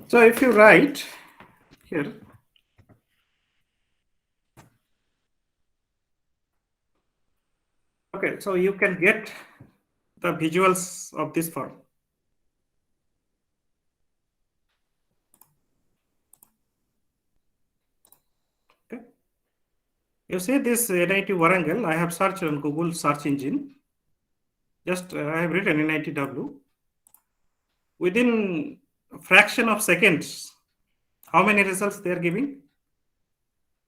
So if you write here, okay, so you can get the visuals of this form. Okay. You see this NIT Warangal, I have searched on Google search engine. Just I have written NITW. Within a fraction of seconds, how many results they are giving?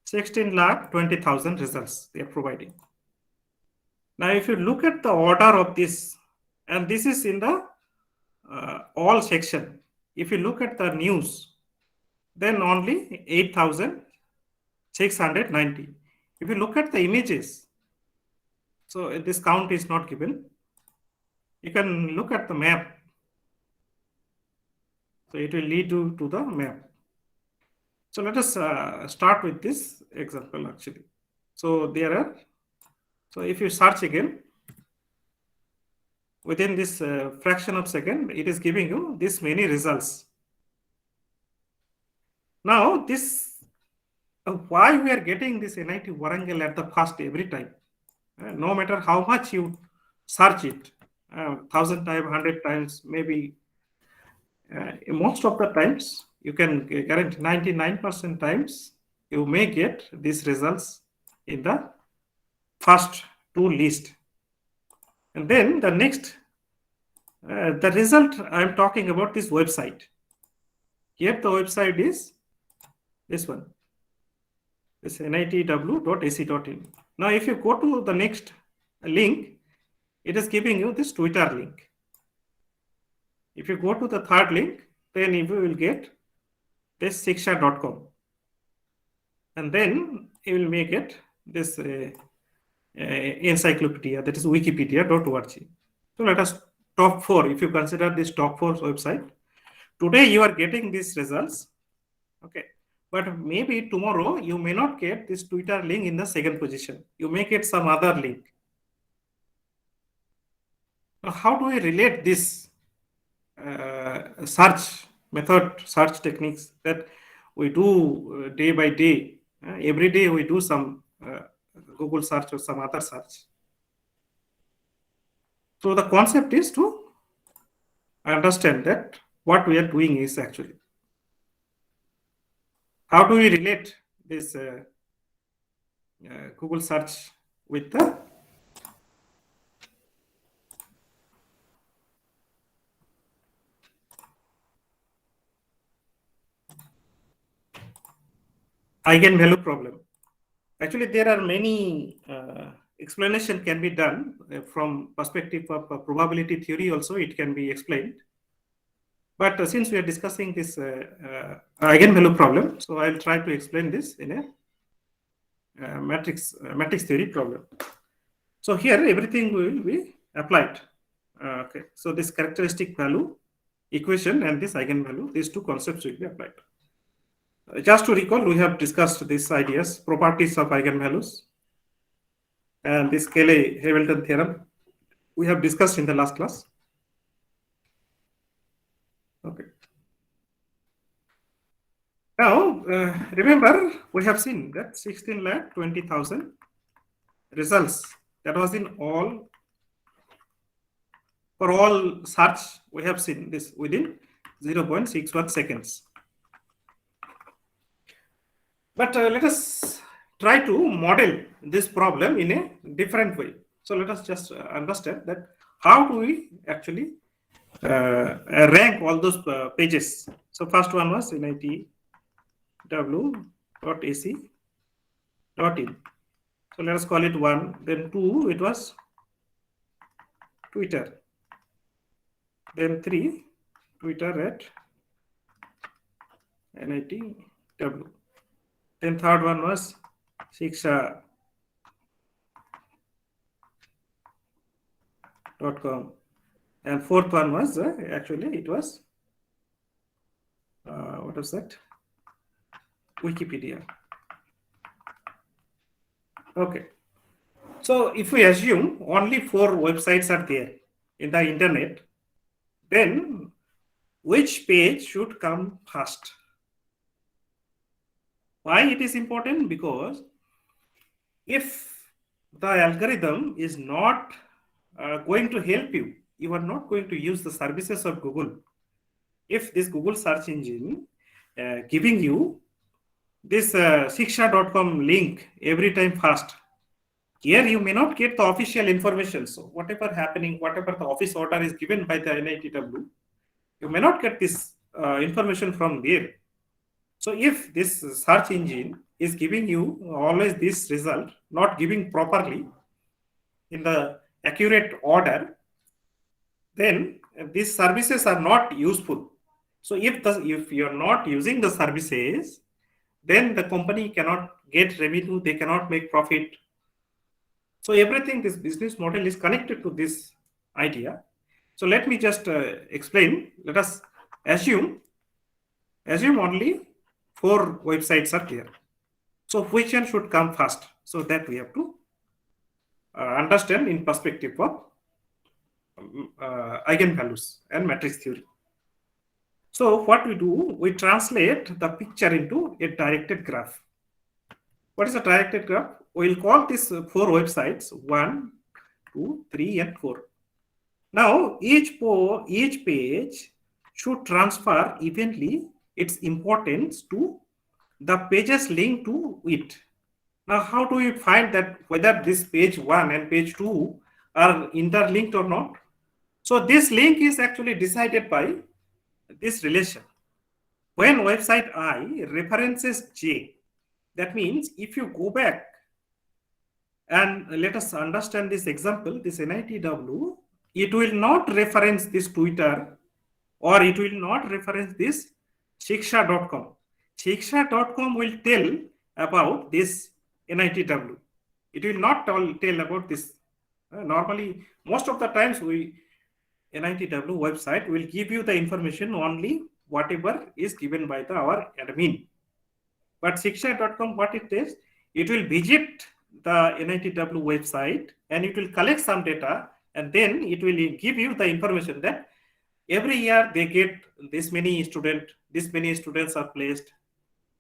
16,20,000 results they are providing. Now, if you look at the order of this, and this is in the all section. If you look at the news, then only 8,690. If you look at the images, so this count is not given. You can look at the map. So it will lead you to the map. So let us start with this example actually. So there are, so if you search again, within this fraction of second, it is giving you this many results. Now this, why we are getting this NIT Warangal at the first every time? No matter how much you search it, 1,000 times, 100 times, maybe most of the times, you can guarantee 99% times, you may get these results in the first two list. And then the next, the result I'm talking about this website. Here the website is this one, this nitw.ac.in. Now if you go to the next link, it is giving you this Twitter link. If you go to the third link, then you will get this shiksha.com. And then you will make it this encyclopedia, that is wikipedia.org. So let us top 4, if you consider this top 4 website. Today you are getting these results, okay, but maybe tomorrow you may not get this Twitter link in the second position. You may get some other link. Now, how do we relate this search method, search techniques that we do day by day? Every day we do some Google search or some other search. So the concept is to understand that what we are doing is actually, how do we relate this Google search with the eigenvalue problem. Actually, there are many explanation can be done from perspective of probability theory also, it can be explained. But since we are discussing this eigenvalue problem, so I'll try to explain this in a matrix theory problem. So here everything will be applied. Okay, so this characteristic value equation and this eigenvalue, these two concepts will be applied. Just to recall, we have discussed these ideas, properties of eigenvalues, and this Cayley-Hamilton theorem we have discussed in the last class. Okay. Now, remember, we have seen that 16,20,000 results. That was in all, for all search, we have seen this within 0.61 seconds. But let us try to model this problem in a different way. So let us just understand that how do we actually rank all those pages. So first one was nitw.ac.in. So let us call it 1. Then 2, it was Twitter. Then 3, Twitter at NITW. Then third one was shiksha.com. And fourth one was actually it was what was that? Wikipedia. Okay. So if we assume only 4 websites are there in the internet, then which page should come first. Why it is important? Because if the algorithm is not going to help you, you are not going to use the services of Google. If this Google search engine giving you this shiksha.com link every time first, here you may not get the official information. So whatever happening, whatever the office order is given by the NITW, you may not get this information from there. So if this search engine is giving you always this result, not giving properly in the accurate order, then these services are not useful. So if you're not using the services, then the company cannot get revenue, they cannot make profit. So everything, this business model is connected to this idea. So let me just explain. Let us assume only 4 websites are there. So which one should come first? So that we have to understand in perspective of eigenvalues and matrix theory. So what we do, we translate the picture into a directed graph. What is a directed graph? We'll call this 4 websites 1, 2, 3, and 4. Now each page should transfer evenly its importance to the pages linked to it. Now how do we find that whether this page 1 and page 2 are interlinked or not? So this link is actually decided by this relation. When website I references J, that means if you go back and let us understand this example, this NITW, it will not reference this Twitter or it will not reference this shiksha.com. Shiksha.com will tell about this NITW. It will not tell about this. Normally, most of the times NITW website will give you the information only whatever is given by our admin. But shiksha.com, what it is, it will visit the NITW website and it will collect some data and then it will give you the information that every year they get this many students are placed,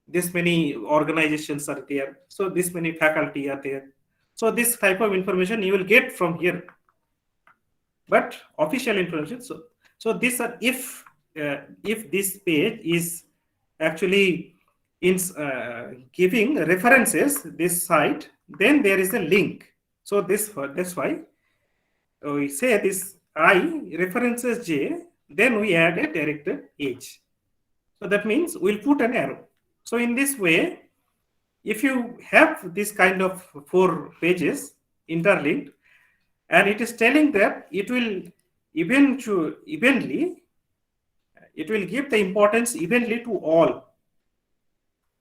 this many organizations are there, so this many faculty are there. So this type of information you will get from here, but official information. So this if this page is actually in giving references this site, then there is a link. So that's why we say this I references J, then we add a directed H. So that means we'll put an arrow. So in this way, if you have this kind of 4 pages interlinked, and it is telling that it will evenly, it will give the importance evenly to all.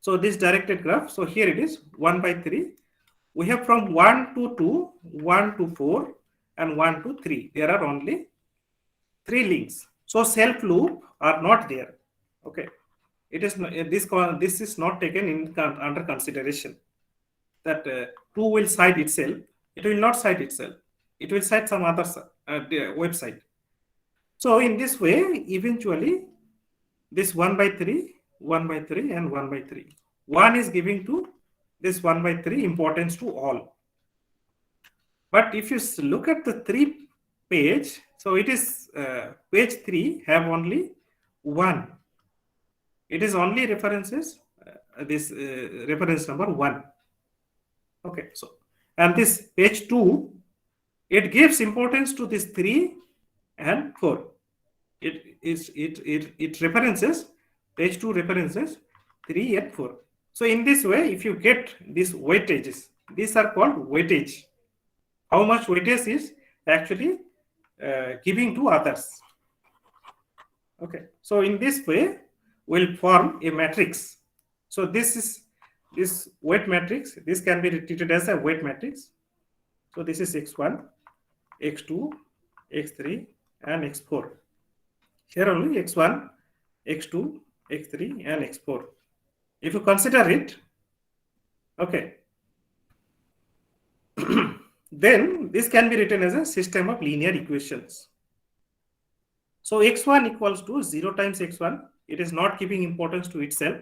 So this directed graph, so here it is 1 by 3. We have from 1 to 2, 1 to 4, and 1 to 3. There are only 3 links. So self loop are not there. Okay, it is this is not taken in under consideration. That 2 will cite itself. It will not cite itself. It will cite some other website. So in this way, eventually, this 1 by 3, 1 by 3, and 1 by 3. 1 is giving to this 1 by 3 importance to all. But if you look at the 3 page, so it is page 3 have only 1. It is only references this reference number 1. Okay, so and this page 2, it gives importance to this 3 and 4. It references page 2 references 3 and 4. So in this way, if you get these weightages, these are called weightage. How much weightage is actually giving to others. Okay, so in this way, we'll form a matrix. So this is this weight matrix. This can be treated as a weight matrix. So this is x1, x2, x3, and x4. Here only x1, x2, x3, and x4. If you consider it, okay, then this can be written as a system of linear equations. So x1 equals to 0 times x1. It is not giving importance to itself.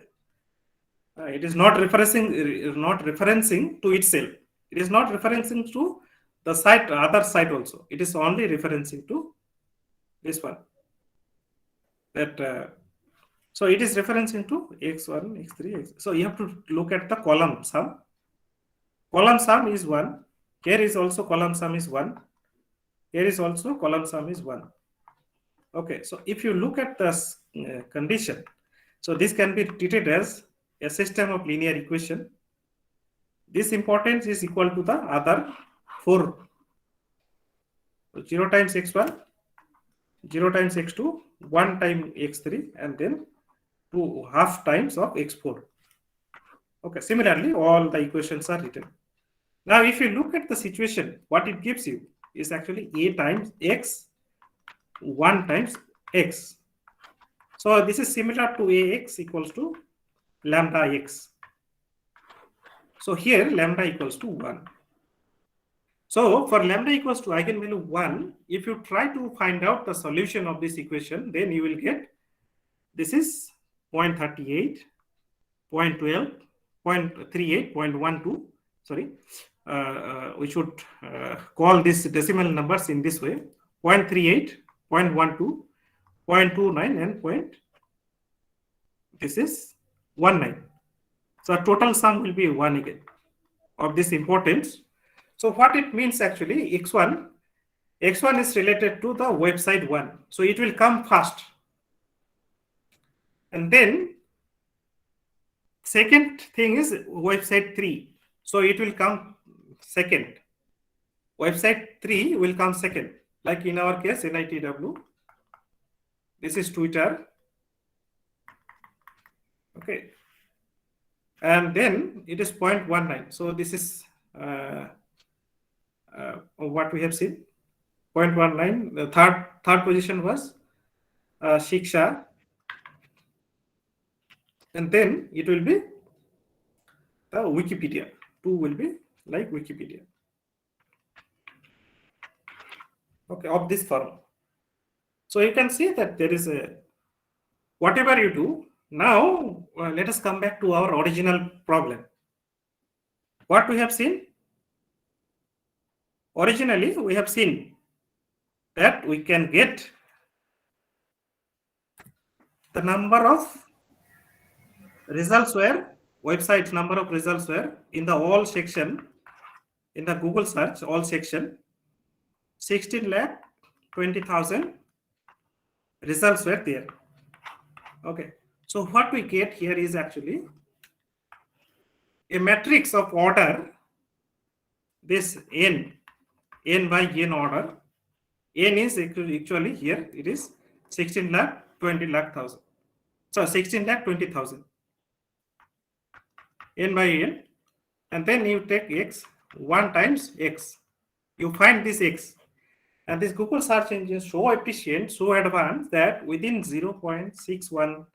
It is not referencing to itself. It is not referencing to the site, other site also. It is only referencing to this one. So it is referencing to x1, x3, x. So you have to look at the column sum. Column sum is 1. Here is also column sum is 1. Here is also column sum is 1. Okay, so if you look at this condition, so this can be treated as a system of linear equation. This importance is equal to the other 4. So 0 times x1, 0 times x2, 1 times x3, and then 2 half times of x4. Okay, similarly, all the equations are written. Now, if you look at the situation, what it gives you is actually a times x, 1 times x. So this is similar to ax equals to lambda x. So here lambda equals to 1. So for lambda equals to eigenvalue 1, if you try to find out the solution of this equation, then you will get this is 0.38, 0.12, 0.38, 0.12. Sorry, we should call these decimal numbers in this way: 0.38, 0.12, 0.29, and this is 19. So total sum will be 1 again of this importance. So what it means actually, x1 is related to the website 1. So it will come first. And then second thing is website 3. So it will come second. Website 3 will come second. Like in our case, NITW. This is Twitter. Okay. And then it is 0.19. So this is what we have seen. 0.19. The third position was Shiksha. And then it will be the Wikipedia. 2 will be like Wikipedia. Okay, of this form. So you can see that there is a, whatever you do, now let us come back to our original problem. What we have seen? Originally, we have seen that we can get the number of results were, websites number of results were in the all section, in the Google search, all section, 16,20,000 results were there. Okay, so what we get here is actually a matrix of order, this n by n order. N is actually here, it is 16,20,000. So 16,20,000. N by n, and then you take x, 1 times x. You find this x. And this Google search engine is so efficient, so advanced that within 0.61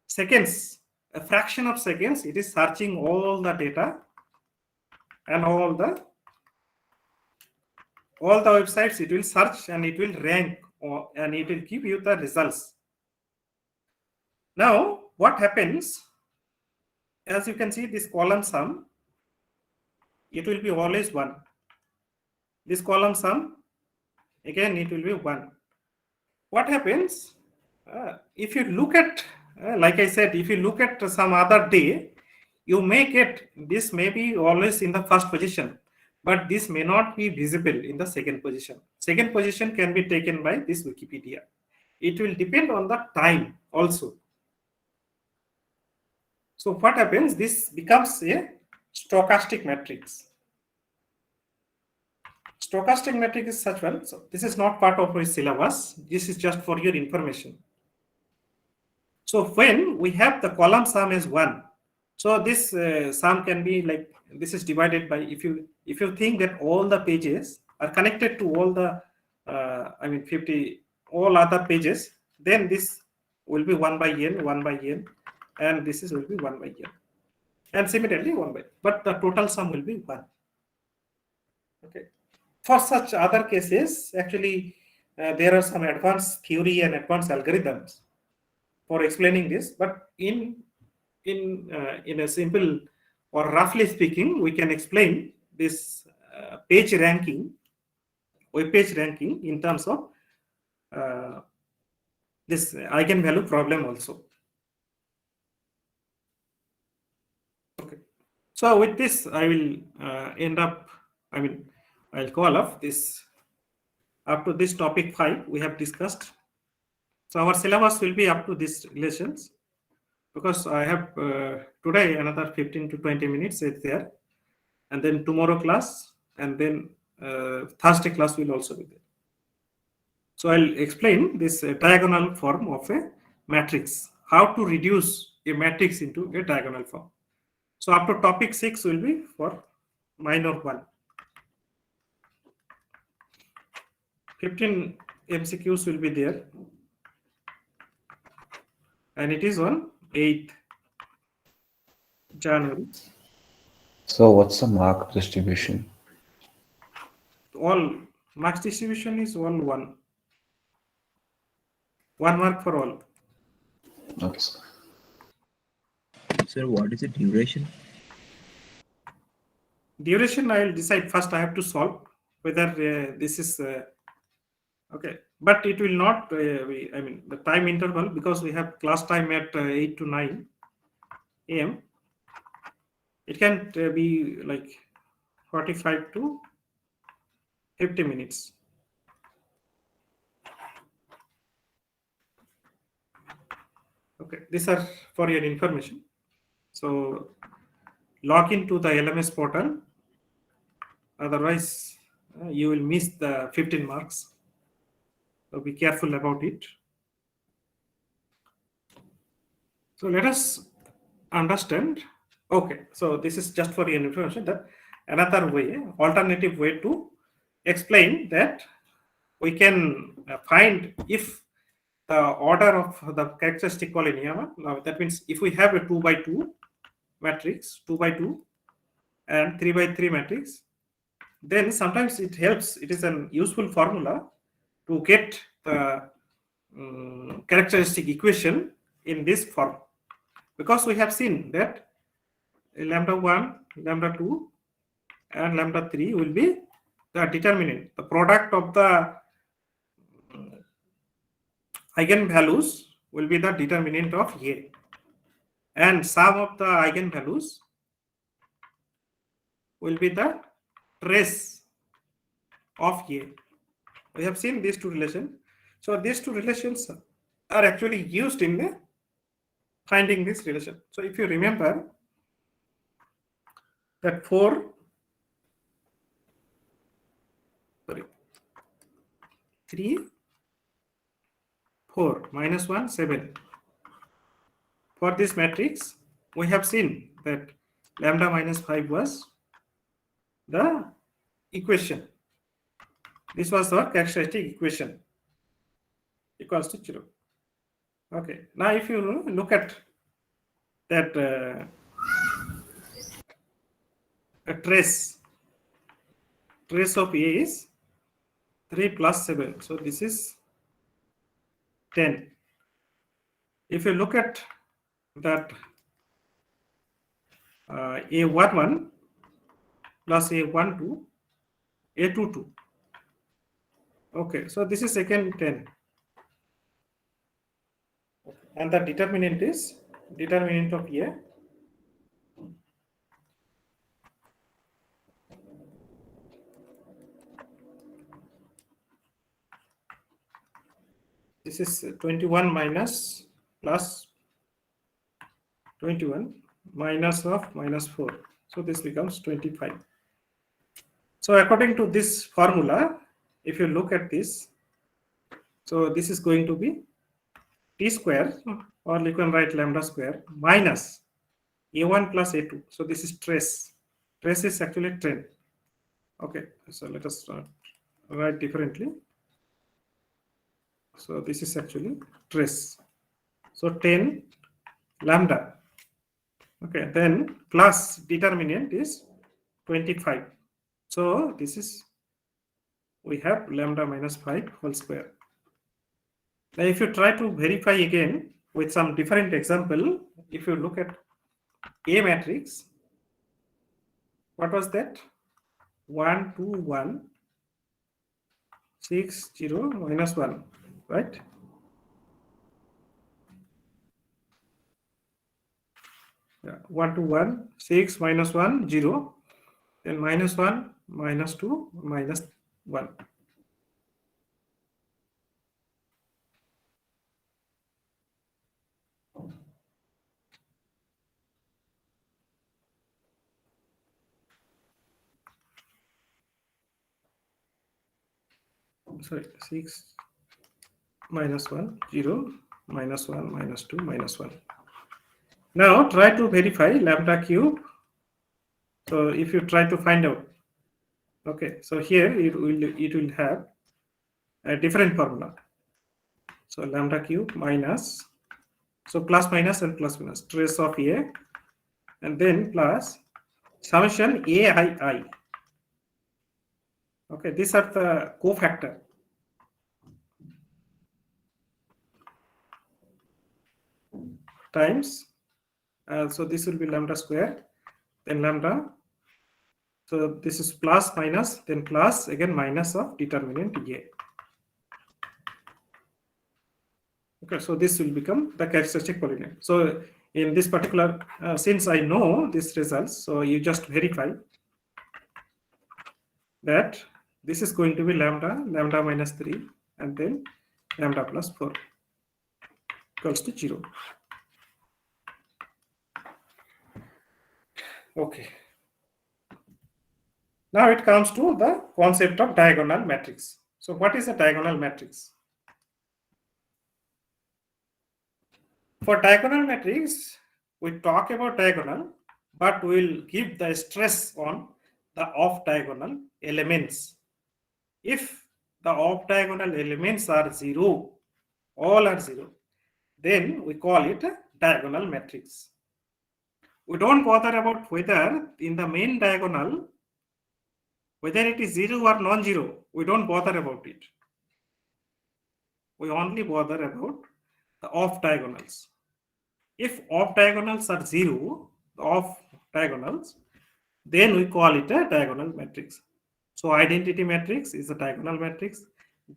seconds, a fraction of seconds, it is searching all the data and all the websites. It will search and it will rank, and it will give you the results. Now, what happens? As you can see, this column sum, it will be always 1. This column sum, again, it will be 1. What happens? If you look at, like I said, if you look at some other day, you may get this may be always in the first position, but this may not be visible in the second position. Second position can be taken by this Wikipedia. It will depend on the time also. So what happens? This becomes a stochastic matrix. Stochastic matrix is such one. So this is not part of our syllabus. This is just for your information. So when we have the column sum is 1, so this sum can be like, this is divided by, if you think that all the pages are connected to all the 50 all other pages, then this will be 1 by n, and this will be 1 by n, and similarly 1 by, but the total sum will be 1. Okay. For such other cases, actually, there are some advanced theory and advanced algorithms for explaining this, but in a simple or roughly speaking, we can explain this page ranking, web page ranking in terms of this eigenvalue problem also. Okay. So with this, I will I'll call off this. Up to this topic 5, we have discussed. So our syllabus will be up to these relations, because I have today another 15 to 20 minutes is there, and then tomorrow class, and then Thursday class will also be there. So I'll explain this diagonal form of a matrix, how to reduce a matrix into a diagonal form. So up to topic 6 will be for minor 1. 15 MCQs will be there, and it is on 8th January. So what's the mark distribution? All marks distribution is all 1. 1 mark for all. Okay, sir. Sir, what is the duration? Duration I will decide first. I have to solve whether this is okay, but it will not the time interval, because we have class time at 8 to 9 a.m. It can be like 45 to 50 minutes. Okay, these are for your information. So log into the LMS portal, otherwise you will miss the 15 marks. So be careful about it. So let us understand. Okay, so this is just for your information, that another way, alternative way to explain that we can find if the order of the characteristic polynomial. Now that means if we have a 2 by 2 matrix, 2 by 2 and 3 by 3 matrix, then sometimes it helps. It is an useful formula to get the characteristic equation in this form, because we have seen that lambda 1, lambda 2 and lambda 3 will be the determinant. The product of the eigenvalues will be the determinant of A, and sum of the eigenvalues will be the trace of A. We have seen these two relations. So these two relations are actually used in finding this relation. So if you remember that 3, 4, minus 1, 7. For this matrix, we have seen that lambda minus 5 was the equation. This was our characteristic equation equals to 0. Okay, now if you look at that a trace of A is 3 plus 7. So this is 10. If you look at that A11 plus A12, A22. Okay, so this is second 10. And the determinant is determinant of A. This is 21 minus plus 21 minus of minus 4. So this becomes 25. So according to this formula, if you look at this, so this is going to be t square, or you can write lambda square, minus a1 plus a2. So this is trace. Trace is actually 10. Okay, so let us write differently. So this is actually trace. So 10 lambda. Okay, then plus determinant is 25. So this is we have lambda minus 5 whole square. Now, if you try to verify again with some different example, if you look at A matrix, what was that? 1, 2, 1, 6, 0, minus 1, right? Yeah, 1, 2, 1, 6, minus 1, 0, then minus 1, minus 2, minus 1. Sorry, 6, minus 1, 0, minus 1, minus 2, minus 1. Now try to verify lambda cube. So if you try to find out, okay, so here it will have a different formula. So lambda cube minus, so plus minus and plus minus, trace of A, and then plus summation AII. Okay, these are the cofactor. Times, so this will be lambda square, then lambda. So this is plus minus, then plus again minus of determinant A. Okay, so this will become the characteristic polynomial. So in this particular, since I know this results, so you just verify that this is going to be lambda, lambda minus 3, and then lambda plus 4 equals to 0. Okay. Now it comes to the concept of diagonal matrix. So what is a diagonal matrix? For diagonal matrix, we talk about diagonal, but we'll give the stress on the off-diagonal elements. If the off-diagonal elements are 0, all are 0, then we call it a diagonal matrix. We don't bother about whether in the main diagonal, whether it is 0 or non-zero, we don't bother about it. We only bother about the off-diagonals. If off-diagonals are 0, the off-diagonals, then we call it a diagonal matrix. So identity matrix is a diagonal matrix.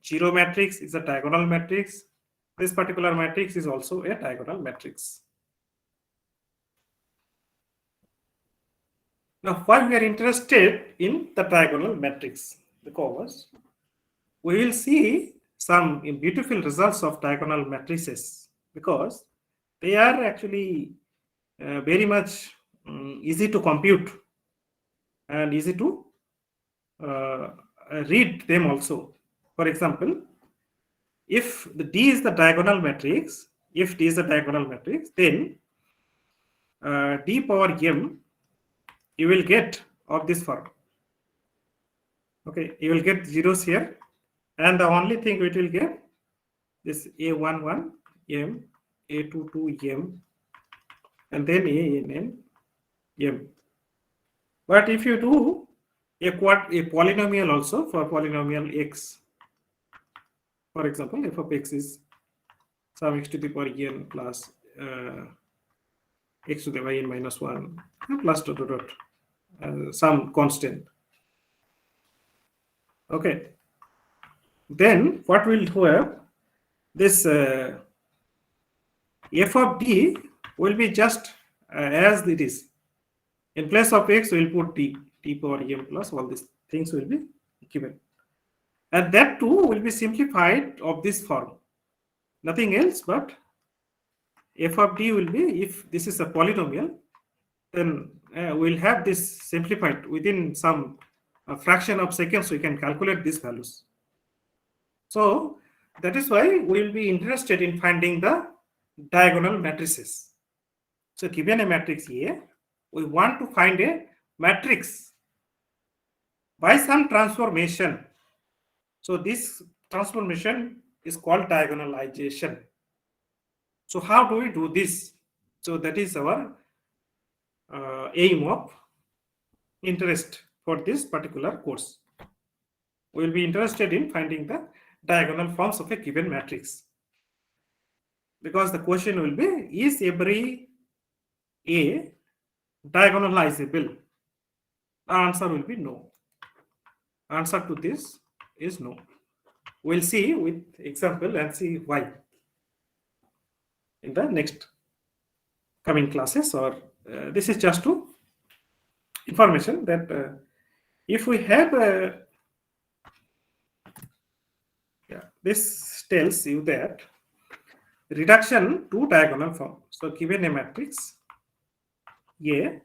Zero matrix is a diagonal matrix. This particular matrix is also a diagonal matrix. Now, why we are interested in the diagonal matrix? Because we will see some beautiful results of diagonal matrices, because they are actually very much easy to compute and easy to read them also. For example, if the D is the diagonal matrix, then D power m you will get of this form. Okay, you will get zeros here, and the only thing it will get this A11 m, A22 m, and then ANN m. But if you do a polynomial also, for polynomial x, for example, f of x is some x to the power n plus x to the power n minus 1 plus dot dot dot some constant. Okay, then what will have this f of d will be just as it is. In place of x, we will put t power m plus, all these things will be given. And that too will be simplified of this form. Nothing else but f of d will be, if this is a polynomial, then we'll have this simplified within some fraction of seconds. We can calculate these values. So that is why we will be interested in finding the diagonal matrices. So given a matrix A, we want to find a matrix by some transformation. So this transformation is called diagonalization. So how do we do this? So that is our aim of interest for this particular course. We will be interested in finding the diagonal forms of a given matrix. Because the question will be, is every A diagonalizable? The answer will be no. Answer to this is no. We'll see with example and see why in the next coming classes, or this is just to information that if we have this tells you that reduction to diagonal form. So given a matrix A,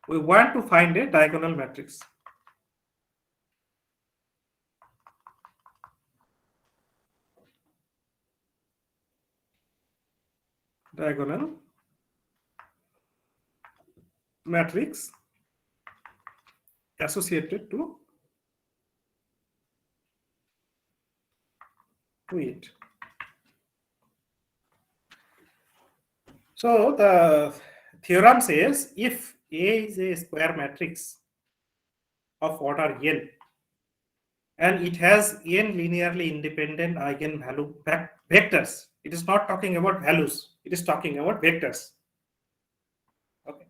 we want to find a diagonal matrix. Diagonal matrix associated to it. So the theorem says if A is a square matrix of order n and it has n linearly independent eigenvalue vectors. It is not talking about values, it is talking about vectors. Okay.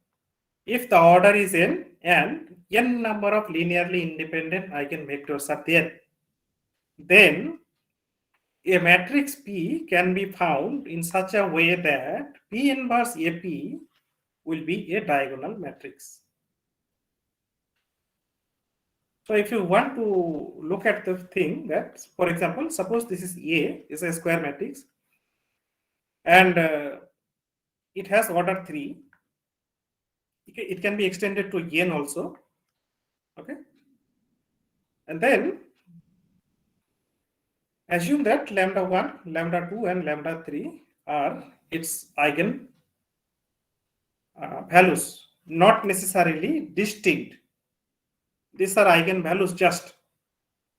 If the order is n and n number of linearly independent eigenvectors are there, then a matrix P can be found in such a way that P inverse AP will be a diagonal matrix. So if you want to look at the thing that, for example, suppose this is A, is a square matrix, and it has order 3. It can be extended to n also. Okay. And then assume that lambda 1, lambda 2, and lambda 3 are its eigen values, not necessarily distinct. These are eigenvalues just.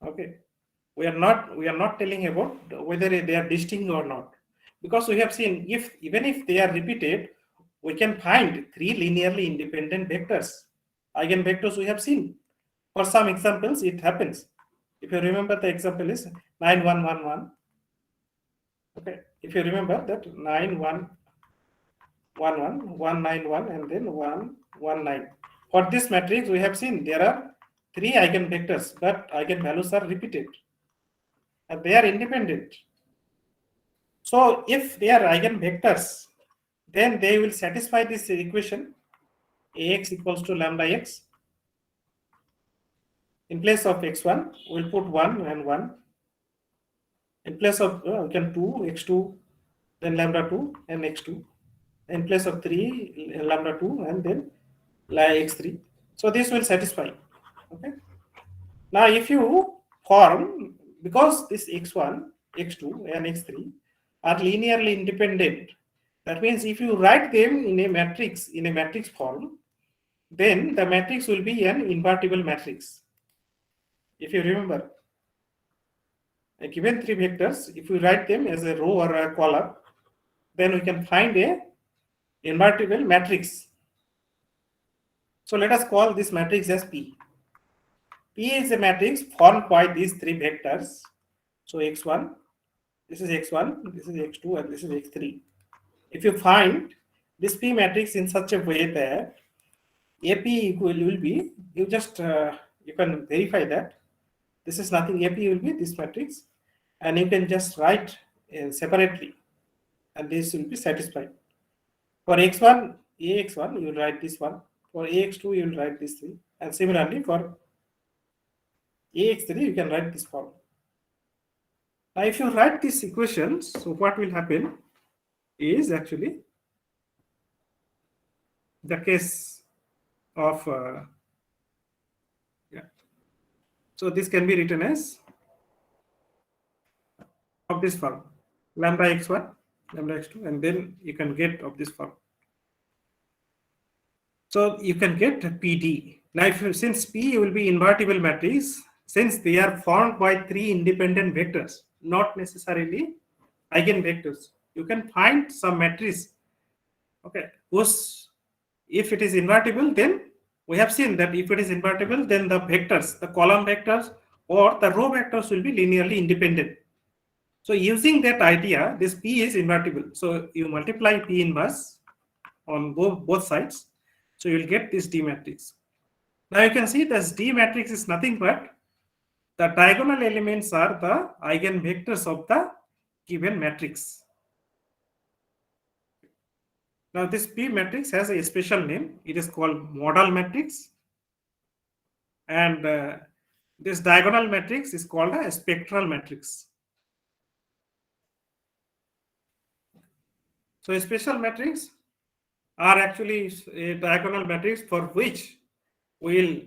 Okay. We are not telling about whether they are distinct or not, because we have seen even if they are repeated, we can find 3 linearly independent vectors. Eigenvectors we have seen. For some examples, it happens. If you remember, the example is 9111. Okay, if you remember that 9111, 191, and then 119. For this matrix, we have seen there are 3 eigenvectors, but eigenvalues are repeated. And they are independent. So if they are eigenvectors, then they will satisfy this equation Ax equals to lambda x. In place of x1, we'll put 1 and 1. In place of we can 2, x2, then lambda 2 and x2. In place of 3, lambda 2 and then x3. So this will satisfy. Okay. Now if you form, because this x1, x2 and x3 are linearly independent, that means if you write them in a matrix form, then the matrix will be an invertible matrix. If you remember, given 3 vectors, if we write them as a row or a column, then we can find a invertible matrix. So let us call this matrix as P. P is a matrix formed by these 3 vectors. So x1, this is x1, this is x2, and this is x3. If you find this P matrix in such a way that AP equal will be, you just you can verify that this is nothing. AP will be this matrix, and you can just write separately, and this will be satisfied. For x1, AX1, you will write this one. For AX2, you will write this 3, and similarly for AX3, you can write this form. Now, if you write these equations, so what will happen is actually the case of so this can be written as of this form, lambda x1, lambda x2, and then you can get of this form. So you can get PD. Now, since P will be invertible matrix, since they are formed by 3 independent vectors, not necessarily eigenvectors, you can find some matrix. Okay, whose if it is invertible, then we have seen that if it is invertible, then the vectors, the column vectors or the row vectors will be linearly independent. So using that idea, this P is invertible. So you multiply P inverse on both sides. So you'll get this D matrix. Now you can see this D matrix is nothing but the diagonal elements are the eigenvectors of the given matrix. Now this P matrix has a special name. It is called modal matrix. And this diagonal matrix is called a spectral matrix. So special matrix are actually a diagonal matrix for which we will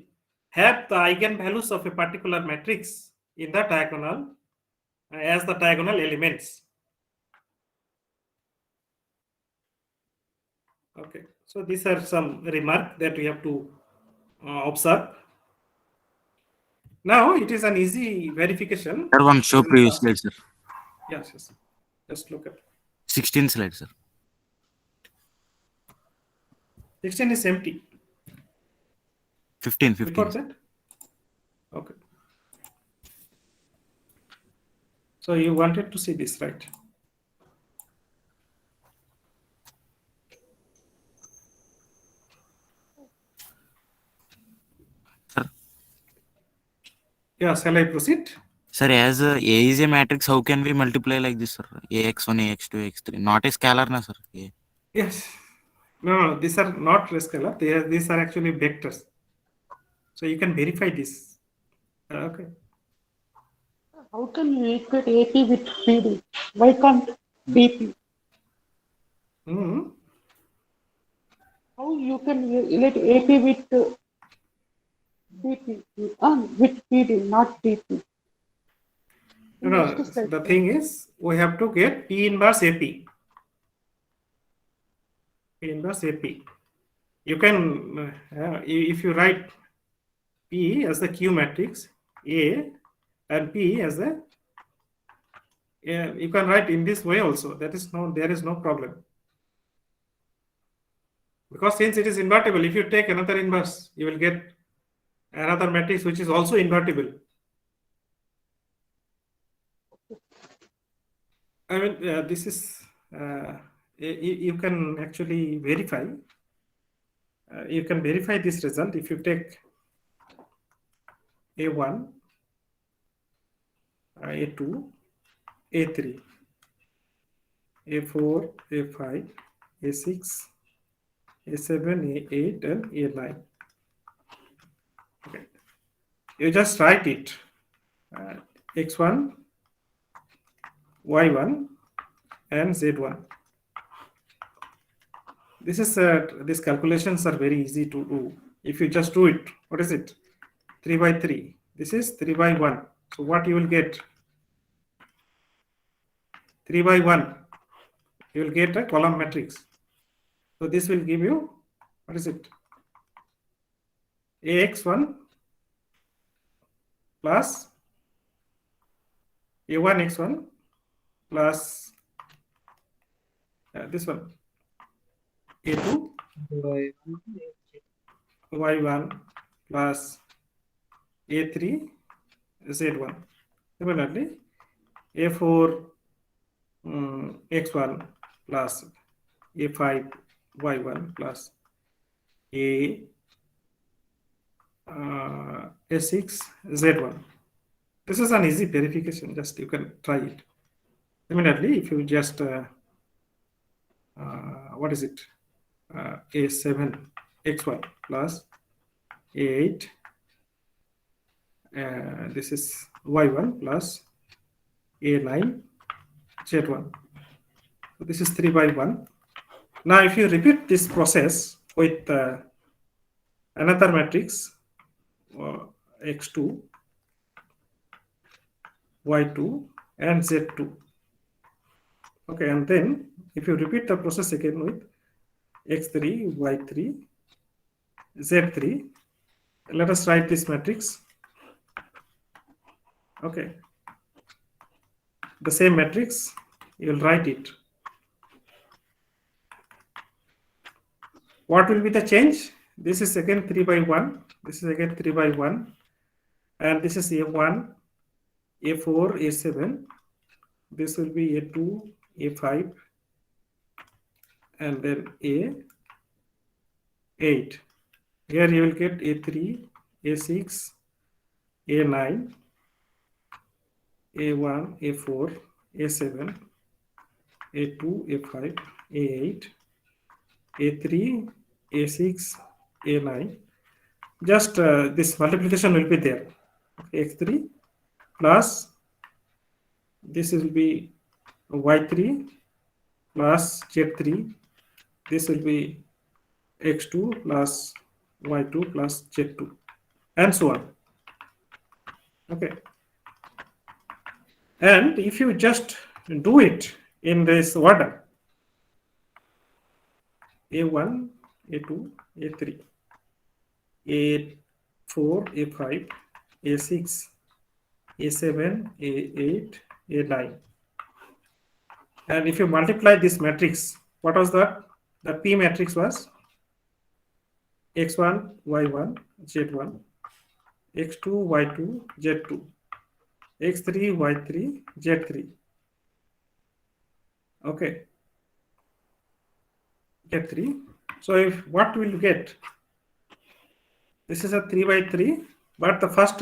have the eigenvalues of a particular matrix in the diagonal as the diagonal elements. Okay, so these are some remarks that we have to observe. Now it is an easy verification. Sir, one show previous slide, sir. Yes, yes. Just look at 16 slide, sir. 16 is empty. 15. Before that? Okay. So you wanted to see this, right? Sir. Yeah, shall I proceed? Sir, as A is a matrix, how can we multiply like this, sir? AX1, AX2, AX3. Not a scalar, na, sir? A. Yes. No, these are not scalar. These are actually vectors. So you can verify this. Okay. How can you equate AP with PD? Why can't BP? Mm-hmm. How you can relate AP with BP? With PD, not DP. No, the thing is, we have to get P inverse AP. P inverse AP. You can, if you write P as the Q matrix, A, and P as the, you can write in this way also. There is no problem. Because since it is invertible, if you take another inverse, you will get another matrix which is also invertible. I mean, this is, you can actually verify. You can verify this result if you take A1, A2, A3, A4, A5, A6, A7, A8, and A9. Okay. You just write it. X1, Y1, and Z1. These calculations are very easy to do. If you just do it, what is it? 3 by 3. This is 3 by 1. So what you will get? 3 by 1. You will get a column matrix. So this will give you, what is it? AX1 plus A1X1 plus this one. A2 Y1 plus A3 Z1. Similarly, A4 X1 plus A5 Y1 plus A6 Z1. This is an easy verification. Just you can try it. Similarly, if you just what is it? A7 X1 plus A8. This is Y1 plus A9 Z1. So this is 3 by 1. Now, if you repeat this process with another matrix, X2, Y2, and Z2. Okay, and then if you repeat the process again with X3, Y3, Z3, let us write this matrix. Okay. The same matrix, you will write it. What will be the change? This is again 3 by 1. This is again 3 by 1. and this is A1, A4, A7. This will be A2, A5, and then A8. Here you will get A3, A6, A9, A1, A4, A7, A2, A5, A8, A3, A6, A9. Just this multiplication will be there. X3 plus this will be Y3 plus Z3. This will be X2 plus Y2 plus Z2, and so on. Okay. And if you just do it in this order, A1, A2, A3, A4, A5, A6, A7, A8, A9. And if you multiply this matrix, what was that? The P matrix was X1, Y1, Z1, X2, Y2, Z2, X3, Y3, Z3. Okay. Z3. So if what will you get? This is a 3 by 3, but the first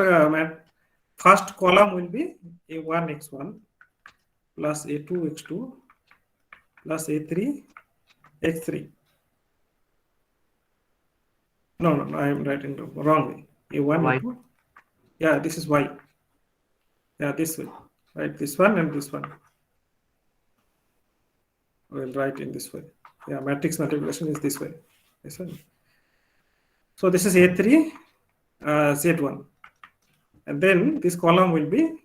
column will be A1, X1 plus A2, X2 plus A3, X3. No, I am writing the wrong way. A1, Y. A2. Yeah, this is Y. Yeah, this way. Right, this one and this one. We'll write in this way. Yeah, matrix multiplication is this way. This one. So this is A3, Z1. And then this column will be,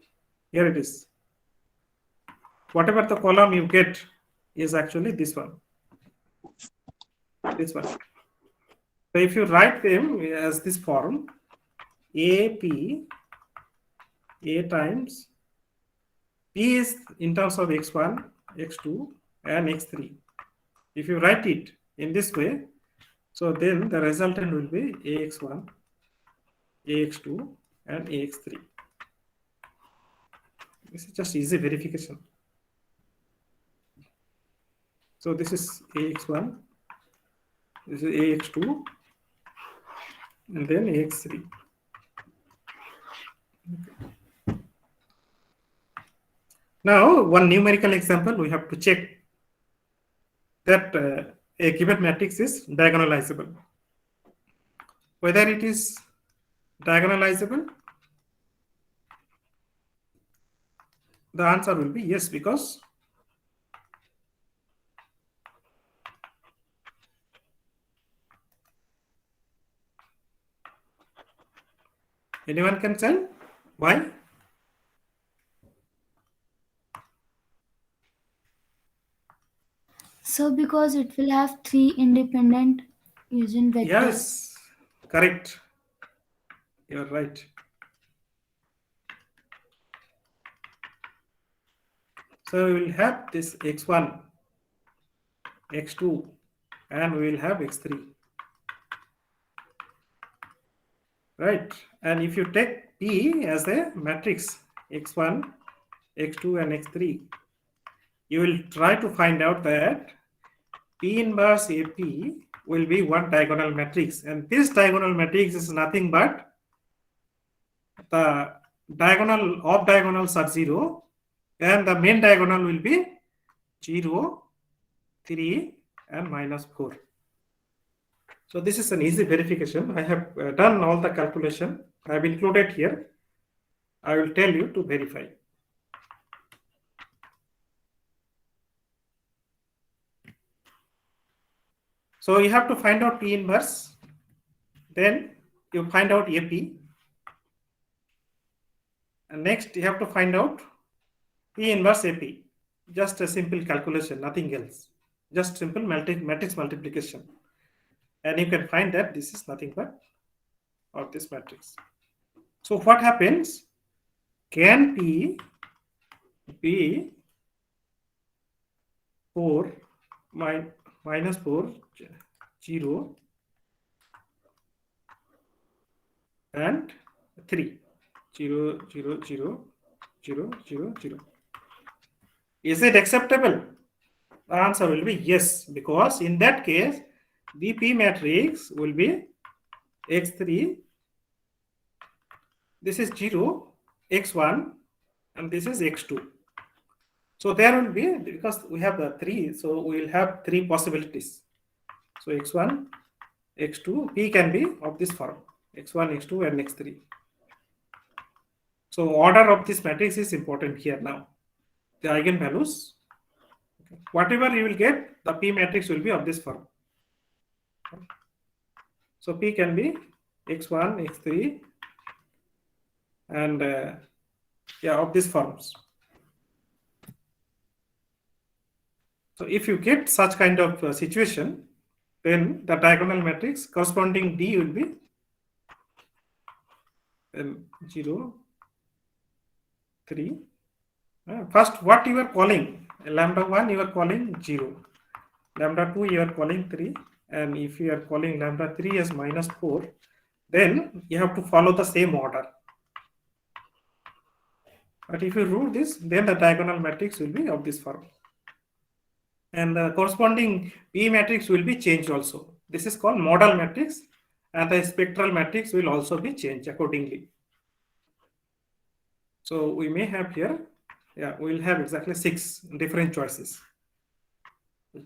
here it is. Whatever the column you get is actually this one. This one. So if you write them as this form, AP, A times, P is in terms of X1, X2, and X3. If you write it in this way, so then the resultant will be AX1, AX2, and AX3. This is just easy verification. So this is AX1, this is AX2, and then AX3. Okay. Now, one numerical example, we have to check that a given matrix is diagonalizable. Whether it is diagonalizable, the answer will be yes, because anyone can tell why? So because it will have three independent eigenvectors. Yes, correct. You're right. So we will have this x1, x2, and we will have x3. Right? And if you take P as a matrix x1, x2, and x3, you will try to find out that P inverse AP will be one diagonal matrix. And this diagonal matrix is nothing but the diagonal of diagonals are 0, and the main diagonal will be 0, 3, and -4. So this is an easy verification. I have done all the calculation. I have included here. I will tell you to verify. So you have to find out P inverse. Then you find out AP. And next you have to find out P inverse AP. Just a simple calculation, nothing else. Just simple matrix multiplication. And you can find that this is nothing but of this matrix. So what happens? Can P be 4 -4, 0, and 3? 0, 0, 0, 0, 0, 0. Is it acceptable? The answer will be yes, because in that case, the P matrix will be x3. This is 0, x1, and this is x2. So there will be, because we have the 3, so we will have 3 possibilities. So x1, x2, P can be of this form, x1, x2, and x3. So order of this matrix is important here now. The eigenvalues, whatever you will get, the P matrix will be of this form. So P can be x1, x3, and yeah, of these forms. So if you get such kind of situation, then the diagonal matrix corresponding D will be 0, 3. First, what you are calling lambda 1, you are calling 0. Lambda 2, you are calling 3. And if you are calling lambda 3 as minus 4, then you have to follow the same order. But if you rule this, then the diagonal matrix will be of this form. And the corresponding P matrix will be changed also. This is called model matrix, and the spectral matrix will also be changed accordingly. So we may have here, yeah, we will have exactly 6 different choices.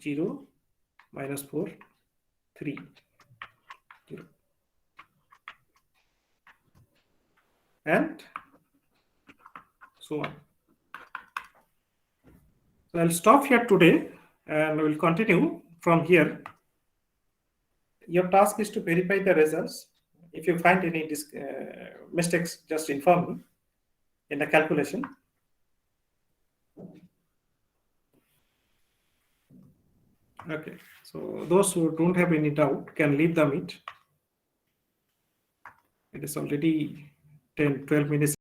0, minus 4, 3, 0. And so on. So I'll stop here today and we'll continue from here. Your task is to verify the results. If you find any mistakes, just inform me in the calculation. Okay, so those who don't have any doubt can leave the meet. It is already 10-12 minutes.